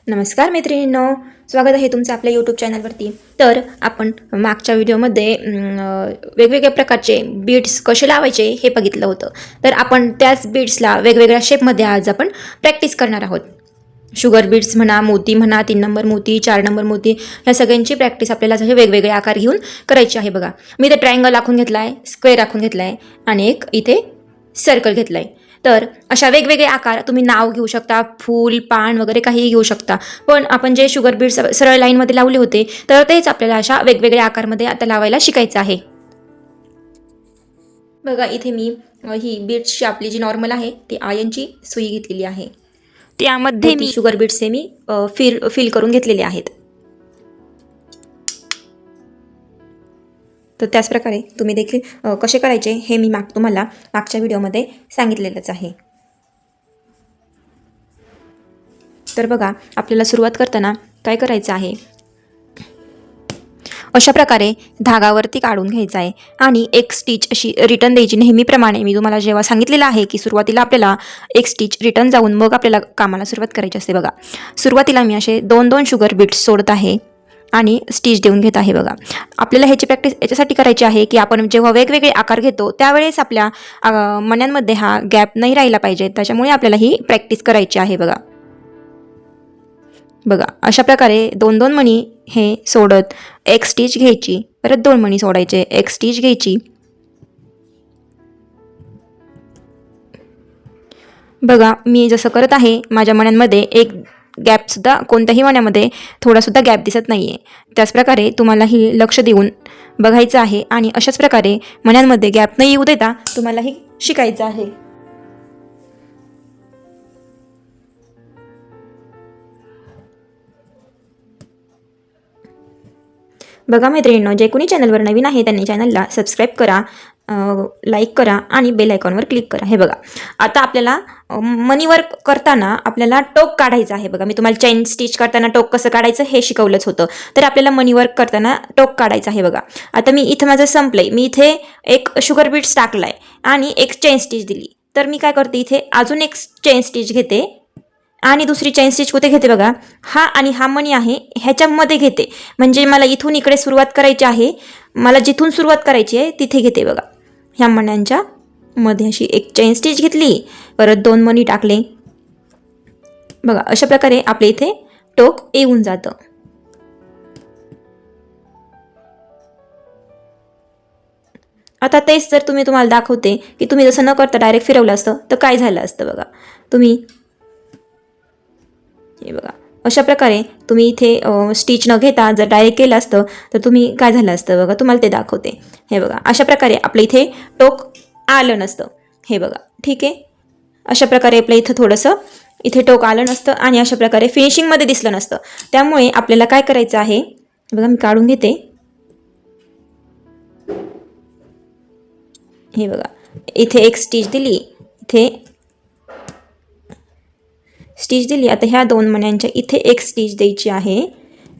नमस्कार मैत्रिणींनो, स्वागत आहे तुमचं आपल्या यूट्यूब चॅनलवरती. तर आपण मागच्या व्हिडिओमध्ये वेगवेगळ्या प्रकारचे बीड्स कसे लावायचे हे बघितलं होतं. तर आपण त्याच बीड्सला वेगवेगळ्या शेपमध्ये आज आपण प्रॅक्टिस करणार आहोत. शुगर बीड्स म्हणा, मोती म्हणा, 3 नंबर मोती, 4 नंबर मोती, ह्या सगळ्यांची प्रॅक्टिस आपल्याला जसे वेगवेगळे आकार घेऊन करायची आहे. बघा, मी इथे ट्रायंगल आखून घेतला आहे, स्क्वेअर आखून घेतला आहे आणि एक इथे सर्कल घेतला आहे. तर अशा वेगवेगळे आकार तुम्ही नाव घेऊ शकता, फूल, पान वगैरे काहीही घेऊ शकता. पण आपण जे शुगर बीड्स सरळ लाईनमध्ये लावले होते, तर तेच आपल्याला अशा वेगवेगळ्या आकारमध्ये आता लावायला शिकायचं आहे. बघा, इथे मी ही बीड्सची आपली जी नॉर्मल आहे ती आयनची सुई घेतलेली आहे. त्यामध्ये मी शुगर बीड्सचे मी फिल करून घेतलेले आहेत. तर त्याचप्रकारे तुम्ही देखील कसे करायचे हे मी तुम्हाला मागच्या व्हिडिओमध्ये सांगितलेलंच आहे. तर बघा, आपल्याला सुरुवात करताना काय करायचं आहे, अशा प्रकारे धागावरती काढून घ्यायचा आहे आणि एक स्टिच अशी रिटर्न द्यायची. नेहमीप्रमाणे मी तुम्हाला जेव्हा सांगितलेलं आहे की सुरुवातीला आपल्याला एक स्टिच रिटर्न जाऊन मग आपल्याला कामाला सुरुवात करायची असते. बघा, सुरुवातीला मी असे 2-2 शुगर बीड्स सोडत आहे आणि स्टिच देऊन घेत आहे. बघा, आपल्याला ह्याची प्रॅक्टिस याच्यासाठी करायची आहे की आपण जेव्हा वेगवेगळे आकार घेतो त्यावेळेस आपल्या मण्यांमध्ये हा गॅप नाही राहिला पाहिजे. त्याच्यामुळे आपल्याला ही प्रॅक्टिस करायची आहे. बघा, अशा प्रकारे 2-2 मणी हे सोडत एक स्टिच घ्यायची, परत 2 मणी सोडायचे, एक स्टिच घ्यायची. बघा, मी जसं करत आहे माझ्या मण्यांमध्ये एक गॅपसुद्धा, कोणत्याही मण्यामध्ये थोडासुद्धा गॅप दिसत नाही आहे. त्याचप्रकारे तुम्हालाही लक्ष देऊन बघायचं आहे आणि अशाच प्रकारे मण्यांमध्ये गॅप नाही येऊ देता तुम्हालाही शिकायचं आहे. बघा मैत्रिणींनो, जे कोणी चॅनलवर नवीन आहे त्यांनी चॅनलला सबस्क्राईब करा, लाईक करा आणि बेल आयकॉनवर क्लिक करा. हे बघा, आता आपल्याला मनी वर्क करताना आपल्याला टोक काढायचं आहे. बघा, मी तुम्हाला चेन स्टिच करताना टोक कसं काढायचं हे शिकवलंच होतं. तर आपल्याला मनी वर्क करताना टोक काढायचं आहे. बघा, आता मी इथं माझं संपलंय, मी इथे एक शुगर बीड्स टाकलाय आणि एक चेन स्टिच दिली. तर मी काय करते, इथे अजून एक चेन स्टिच घेते आणि दुसरी चेन स्टिच कुठे घेते, बघा, हा आणि हा मणी आहे ह्याच्यामध्ये घेते. म्हणजे मला इथून इकडे सुरुवात करायची आहे, मला जिथून सुरुवात करायची आहे तिथे घेते. बघा, ह्या मण्यांच्या मध्ये अशी एक चेन स्टिच घेतली, परत 2 मणी टाकले. बघा, अशा प्रकारे आपल्या इथे टोक येऊन जातं. आता तेच जर तुम्हाला दाखवते की तुम्ही जसं न करता डायरेक्ट फिरवलं असतं तर काय झालं असतं. बघा, तुम्ही हे बघा, अशा प्रकारे तुम्ही इथे स्टिच न घेता जर डायरेक्ट केलं असतं तर तुम्ही काय झालं असतं. बघा, तुम्हाला ते दाखवते. हे बघा, अशा प्रकारे आपलं इथे टोक आलं नसतं. हे बघा, ठीक आहे, अशा प्रकारे आपलं इथं थोडंसं इथे टोक आलं नसतं आणि अशा प्रकारे फिनिशिंगमध्ये दिसलं नसतं. त्यामुळे आपल्याला काय करायचं आहे, बघा, मी काढून घेते. हे बघा, इथे एक स्टिच दिली, इथे स्टिच दिली. आता ह्या 2 मण्यांच्या इथे एक स्टिच द्यायची आहे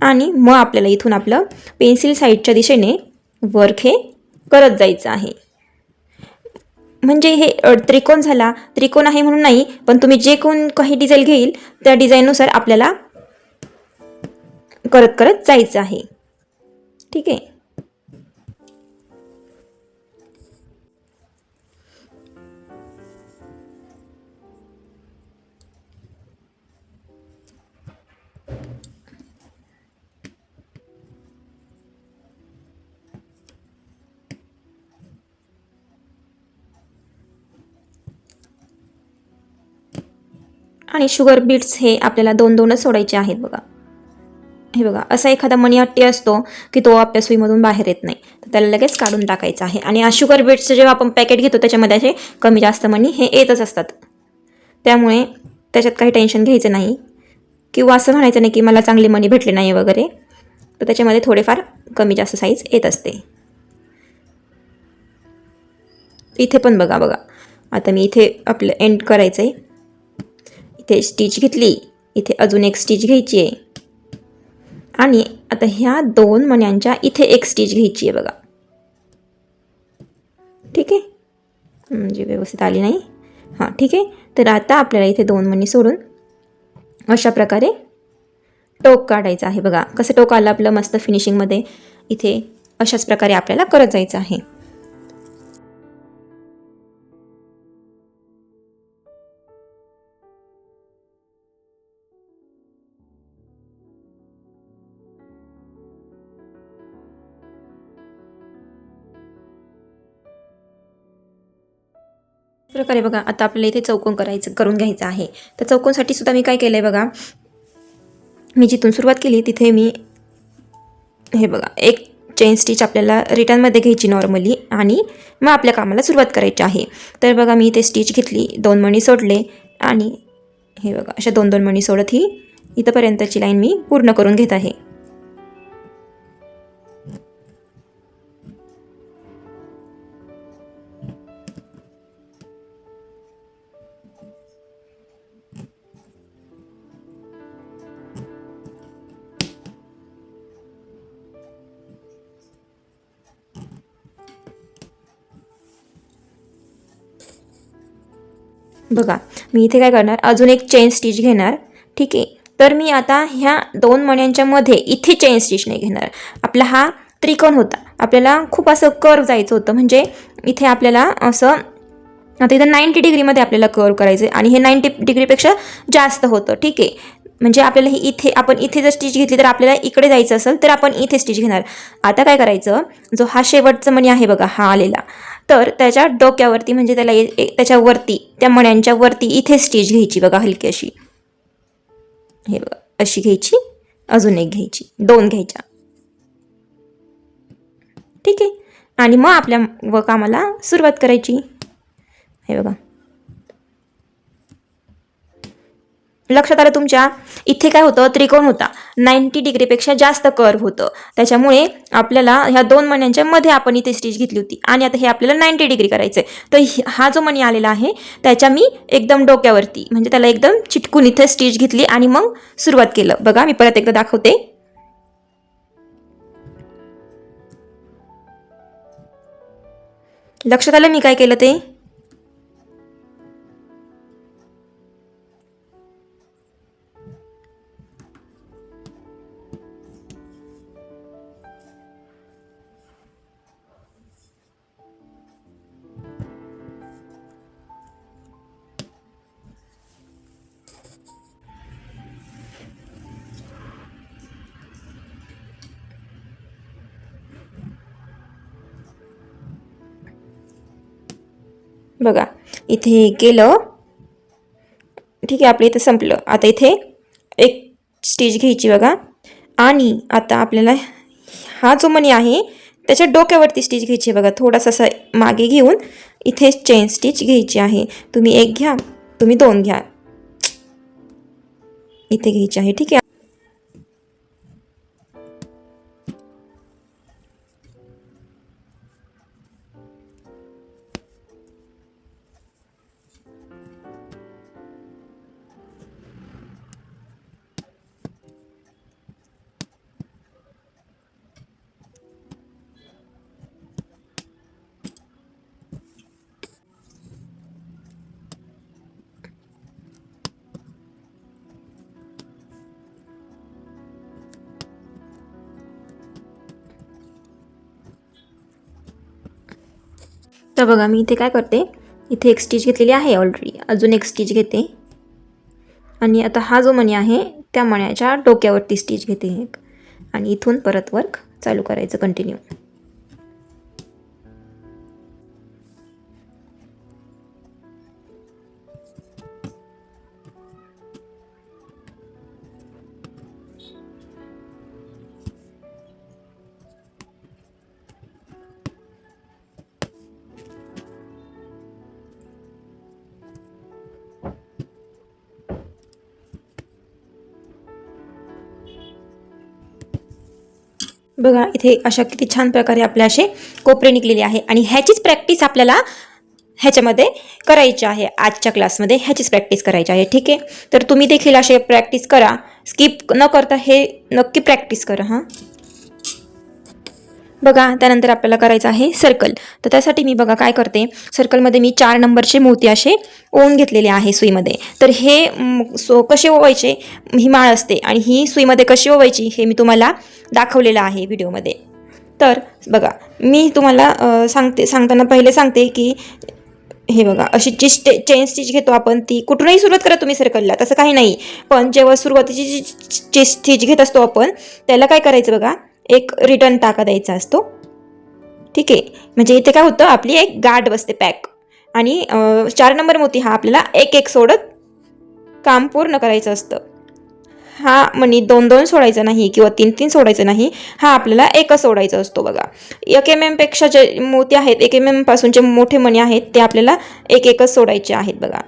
आणि मग आपल्याला इथून आपलं पेन्सिल साईडच्या दिशेने वर्क हे करत जायचं आहे. म्हणजे हे त्रिकोण झाला, त्रिकोण आहे म्हणून नाही, पण तुम्ही जे कोण काही डिझाईन घेईल त्या डिझाईननुसार आपल्याला करत करत जायचं आहे. ठीक आहे. आणि शुगर बीट्स हे आपल्याला 2-2च सोडायचे आहेत. बघा, हे बघा, असा एखादा मणी अट्टी असतो की तो आपल्या सुईमधून बाहेर येत नाही, तर त्याला लगेच काढून टाकायचं आहे. आणि शुगर बीट्सचं जेव्हा आपण पॅकेट घेतो त्याच्यामध्ये असे कमी जास्त मणी हे येतच असतात. त्यामुळे त्याच्यात काही टेन्शन घ्यायचं नाही किंवा असं म्हणायचं नाही की मला चांगले मणी भेटले नाही वगैरे. तर त्याच्यामध्ये थोडेफार कमी जास्त साईज येत असते. इथे पण बघा, आता मी इथे आपलं एंड करायचं आहे. इथे स्टिच घेतली, इथे अजून एक स्टिच घ्यायची आहे आणि आता ह्या 2 मण्यांच्या इथे एक स्टिच घ्यायची आहे. बघा, ठीक आहे, म्हणजे व्यवस्थित आली नाही. हां, ठीक आहे. तर आता आपल्याला इथे 2 मणी सोडून अशा प्रकारे टोक काढायचं आहे. बघा कसं टोक आलं आपलं मस्त फिनिशिंगमध्ये. इथे अशाच प्रकारे आपल्याला करत जायचं आहे. प्रकारे बघा आता आपल्याला इथे चौकोन करून घ्यायचं आहे. तर चौकोनसाठी सुद्धा मी काय केलं आहे बघा, मी जिथून सुरुवात केली तिथे मी हे बघा एक चेन स्टिच आपल्याला रिटर्नमध्ये घ्यायची नॉर्मली आणि मग आपल्या कामाला सुरुवात करायची आहे. तर बघा मी इथे स्टिच घेतली, 2 मणी सोडले आणि हे बघा अशा 2-2 मणी सोडत ही इथंपर्यंतची लाईन मी पूर्ण करून घेत आहे. बघा मी इथे काय करणार, अजून एक चेन स्टिच घेणार. ठीक आहे, तर मी आता ह्या 2 मण्यांच्या मध्ये इथे चेन स्टिच नाही घेणार. आपला हा त्रिकोण होता, आपल्याला खूप असं कर्व जायचं होतं, म्हणजे इथे आपल्याला असं आता इथं 90 डिग्रीमध्ये आपल्याला कर्व करायचं आहे आणि हे 90 डिग्रीपेक्षा जास्त होतं. ठीक आहे, म्हणजे आपल्याला ही इथे आपण इथे जर स्टिच घेतली तर आपल्याला इकडे जायचं असेल तर आपण इथे स्टिच घेणार. आता काय करायचं, जो हा शेवटचा मणी आहे बघा हा आलेला, तर त्याच्या डोक्यावरती म्हणजे त्याला त्याच्यावरती त्या मण्यांच्या वरती इथे स्टिच घ्यायची बघा हलकी अशी. हे बघा अशी घ्यायची, अजून एक घ्यायची, 2 घ्यायच्या. ठीक आहे, आणि मग आपल्या कामाला सुरुवात करायची. हे बघा लक्षात आलं तुमच्या, इथे काय होतं त्रिकोण होता, 90 डिग्रीपेक्षा जास्त कर्व होतं, त्याच्यामुळे आपल्याला ह्या 2 मण्यांच्या मध्ये आपण इथे स्टिच घेतली होती आणि आता हे आपल्याला 90 डिग्री करायचं आहे. तर हा जो मणी आलेला आहे त्याच्या मी एकदम डोक्यावरती म्हणजे त्याला एकदम चिटकून इथे स्टिच घेतली आणि मग सुरुवात केलं. बघा मी परत एकदा दाखवते. लक्षात आलं मी काय केलं ते. बघा इथे केलं. ठीक आहे, आपलं इथं संपलं. आता इथे एक स्टिच घ्यायची बघा आणि आता आपल्याला हा जो मणी आहे त्याच्या डोक्यावरती स्टिच घ्यायची बघा, थोडासा असा मागे घेऊन इथे चेन स्टिच घ्यायची आहे. तुम्ही 1 घ्या, तुम्ही 2 घ्या, इथे घ्यायची आहे. ठीक आहे, तर बघा मी इथे काय करते, इथे एक स्टिच घेतलेली आहे ऑलरेडी, अजून एक स्टिच घेते आणि आता हा जो मणी आहे त्या मण्याच्या डोक्यावरती स्टिच घेते एक आणि इथून परत वर्क चालू करायचं कंटिन्यू. बघा इथे अशा किती छान प्रकारे आपले असे कोपरे निघलेले आहे आणि ह्याचीच प्रॅक्टिस आपल्याला ह्याच्यामध्ये करायची आहे. आजच्या क्लासमध्ये ह्याचीच प्रॅक्टिस करायची आहे. ठीक आहे, तर तुम्ही देखील असे प्रॅक्टिस करा, स्किप न करता हे नक्की प्रॅक्टिस करा. हां बघा त्यानंतर आपल्याला करायचं आहे सर्कल. तर त्यासाठी मी बघा काय करते, सर्कलमध्ये मी 4 नंबरचे मोती असे ओवून घेतलेले आहे सुईमध्ये. तर हे कसे ओवायचे, ही माळ असते आणि ही सुईमध्ये कशी ओवायची हे मी तुम्हाला दाखवलेलं आहे व्हिडिओमध्ये. तर बघा मी तुम्हाला सांगताना पहिले सांगते की हे बघा अशी जी चेन स्टिच घेतो आपण ती कुठूनही सुरुवात करा तुम्ही सर्कलला, तसं काही नाही. पण जेव्हा सुरुवातीची जी स्टिच घेत असतो आपण त्याला काय करायचं बघा, एक रिटर्न टाका द्यायचा असतो. ठीक आहे, म्हणजे इथे काय होतं, आपली एक गाठ बसते पॅक. आणि 4 नंबर मोती हा आपल्याला एक एक सोडत काम पूर्ण करायचं असतं. हा मणी 2-2 सोडायचा नाही किंवा 3-3 सोडायचं नाही, हा आपल्याला एकच सोडायचा असतो बघा. 1 mm पेक्षा जे मोती आहेत, 1 mm पासूनचे मोठे मणी आहेत ते आपल्याला एक एकच सोडायचे आहेत बघा.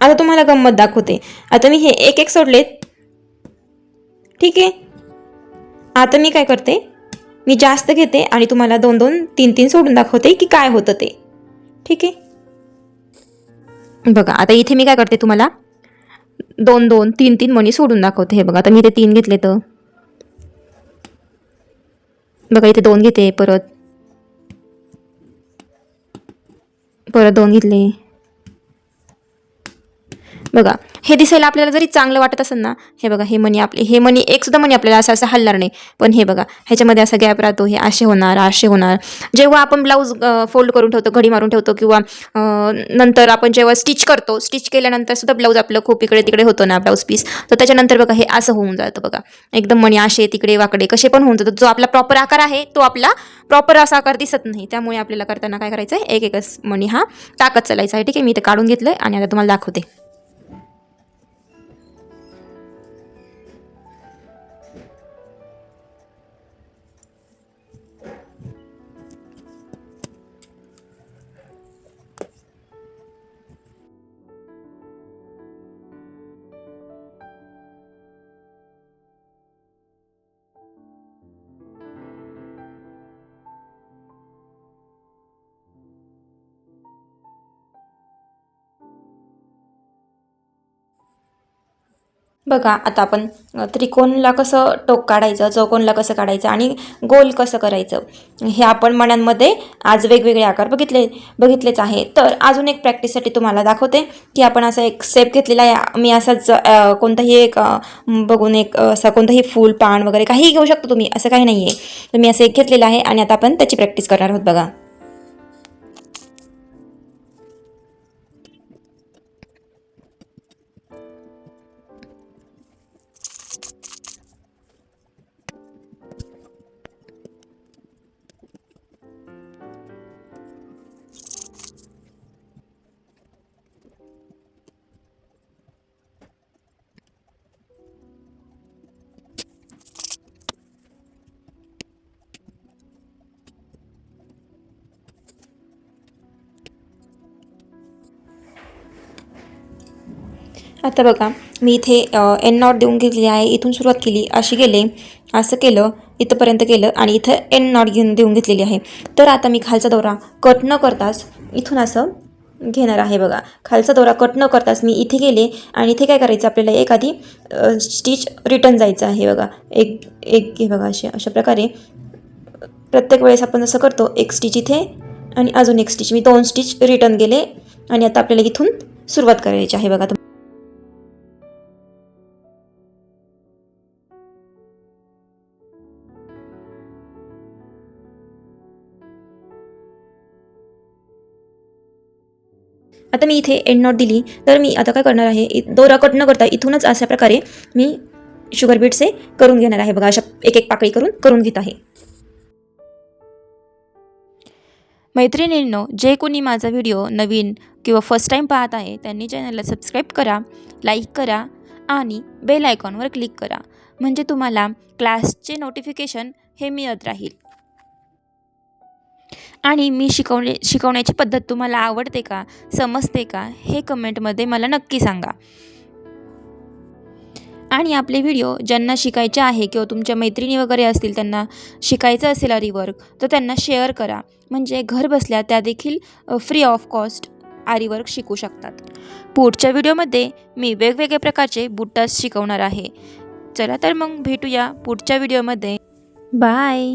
आता तुम्हाला गंमत दाखवते. आता मी हे एक एक सोडलेत. ठीक आहे, आता मी काय करते, मी जास्त घेते आणि तुम्हाला 2-2 3-3 सोडून दाखवते की काय होतं ते. ठीक आहे, बघा आता इथे मी काय करते, तुम्हाला 2-2 3-3 मणी सोडून दाखवते. हे बघा आता मी इथे 3 घेतले, तर बघा इथे 2 घेते, परत 2 घेतले. बघा हे दिसायला आपल्याला जरी चांगलं वाटत असेल ना, हे बघा हे मणी आपले, हे मणी एक सुद्धा मणी आपल्याला असं हलणार नाही. पण हे बघा ह्याच्यामध्ये असा गॅप राहतो, हे असे होणार. जेव्हा आपण ब्लाऊज फोल्ड करून ठेवतो, घडी मारून ठेवतो किंवा नंतर आपण जेव्हा स्टिच करतो, स्टिच केल्यानंतर सुद्धा ब्लाऊज आपलं खूप इकडे तिकडे होतो ना ब्लाऊज पीस, तर त्याच्यानंतर बघा हे असं होऊन जातं बघा. एकदम मणी असे तिकडे वाकडे कसे पण होऊन जातात. जो आपला प्रॉपर आकार आहे तो आपला प्रॉपर असा आकार दिसत नाही. त्यामुळे आपल्याला करताना काय करायचं आहे, एक एकच मणी हा टाकत चालायचा आहे. ठीक आहे, मी इथे काढून घेतलंय आणि आता तुम्हाला दाखवते. बघा आता आपण त्रिकोणला कसं टोक काढायचं, चौकोनला कसं काढायचं आणि गोल कसं करायचं, हे आपण मण्यांमध्ये आज वेगवेगळे आकार बघितलेच आहे. तर अजून एक प्रॅक्टिससाठी तुम्हाला दाखवते की आपण असा एक शेप घेतलेला आहे. मी असाच कोणताही एक बघून एक असा कोणताही फूल पान वगैरे काहीही घेऊ शकतो तुम्ही, असं काही नाही आहे. तर मी असं एक घेतलेलं आहे आणि आता आपण त्याची प्रॅक्टिस करणार आहोत बघा. आता बघा मी इथे एन नॉट देऊन घेतली आहे, इथून सुरुवात केली, अशी गेले, असं केलं, इथंपर्यंत केलं आणि इथं एन नॉट देऊन घेतलेली आहे. तर आता मी खालचा दोरा कट न करताच इथून असं घेणार आहे बघा. खालचा दोरा कट न करताच मी इथे गेले आणि इथे काय करायचं, आपल्याला एक आधी स्टिच रिटर्न जायचं आहे बघा. एक एक हे बघा, अशा प्रकारे प्रत्येक वेळेस आपण जसं करतो, एक स्टिच इथे आणि अजून एक स्टिच, मी 2 स्टिच रिटर्न गेले आणि आता आपल्याला इथून सुरुवात करायची आहे बघा. आता मी इथे एंड नॉट दिली, तर मी आता काय करणार आहे, दोरा कट न करता इथूनच अशा प्रकारे मी शुगर बीट्सचे करून घेणार आहे बघा. अशा एक एक पाकळी करून घेत आहे. मैत्रिणींनो, जे कोणी माझा व्हिडिओ नवीन किंवा फर्स्ट टाईम पाहत आहे त्यांनी चॅनलला सबस्क्राईब करा, लाईक करा आणि बेल आयकॉनवर क्लिक करा, म्हणजे तुम्हाला क्लासचे नोटिफिकेशन हे मिळत राहील. आणि मी शिकवण्याची पद्धत तुम्हाला आवडते का, समजते का, हे कमेंटमध्ये मला नक्की सांगा. आणि आपले व्हिडिओ ज्यांना शिकायचे आहे किंवा तुमच्या मैत्रिणी वगैरे असतील त्यांना शिकायचं असेल आरीवर्क, तर त्यांना शेअर करा, म्हणजे घर बसल्या त्या देखील फ्री ऑफ कॉस्ट आरीवर्क शिकू शकतात. पुढच्या व्हिडिओमध्ये मी वेगवेगळ्या प्रकारचे बुट्टास शिकवणार आहे. चला तर मग भेटूया पुढच्या व्हिडिओमध्ये. बाय.